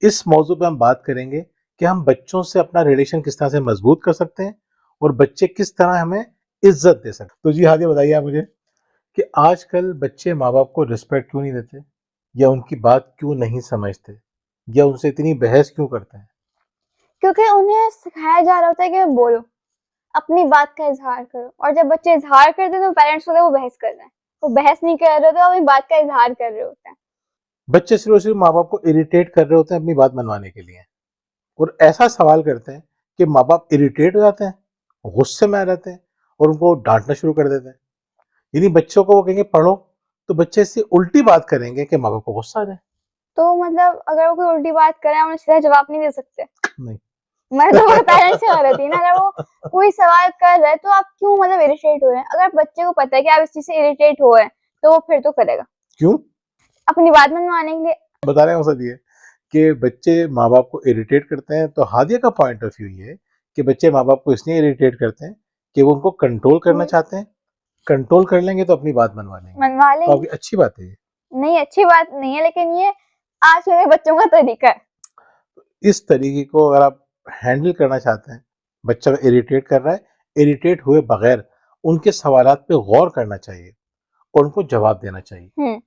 इस मौजू पे हम बात करेंगे कि हम बच्चों से अपना रिलेशन किस तरह से मजबूत कर सकते हैं और बच्चे किस तरह हमें इज्जत दे सकते हैं। तो जी हाँ, ये बताइए आप मुझे कि आजकल बच्चे माँ बाप को रिस्पेक्ट क्यों नहीं देते, या उनकी बात क्यों नहीं समझते, या उनसे इतनी बहस क्यों करते हैं? क्योंकि उन्हें सिखाया जा रहा होता है कि बोलो, अपनी बात का इज़हार करो, और जब बच्चे इज़हार करते हैं तो पेरेंट्स होते हैं वो बहस कर रहे हैं। वो बहस नहीं कर रहे होते, वो अपनी बात का इज़हार कर रहे होते हैं। बच्चे सिर्फ और सिर्फ माँ बाप को इरिटेट कर रहे होते हैं अपनी बात मनवाने के लिए, और ऐसा सवाल करते हैं कि माँ बाप इरिटेट हो जाते हैं, गुस्से में आ जाते हैं और उनको डांटना शुरू कर देते हैं। यानी बच्चों को वो कहेंगे पढ़ो, तो बच्चे इससे उल्टी बात करेंगे कि माँ बाप को गुस्सा आ जाए। तो मतलब अगर वो कोई उल्टी बात करे, हम उन्हें सीधा जवाब नहीं दे सकते। नहीं। मैं तो पेरेंट्स से गलती है ना, अगर वो कोई सवाल कर रहा है तो आप क्यों मतलब इरिटेट हो रहे हैं? अगर बच्चे को पता है कि आप इस चीज़ से इरिटेट हो रहे हैं, तो वो फिर तो करेगा, क्यों? अपनी बात मनवाने के लिए। बता रहे हैं मकसद ये कि बच्चे माँ बाप को इरिटेट करते हैं, तो हादिया का पॉइंट ऑफ व्यू ये है कि बच्चे माँ बाप को इसलिए इरिटेट करते हैं कि वो उनको कंट्रोल करना चाहते हैं। कंट्रोल कर लेंगे तो अपनी बात मनवा लेंगे। मनवा तो आपकी लेंगे। अच्छी बात है ये। नहीं, अच्छी बात नहीं है, लेकिन ये आजकल के बच्चों का तरीका है। इस तरीके को अगर आप हैंडल करना चाहते हैं, बच्चा इरिटेट कर रहा है, इरिटेट हुए बगैर उनके सवालात पे गौर करना चाहिए और उनको जवाब देना चाहिए।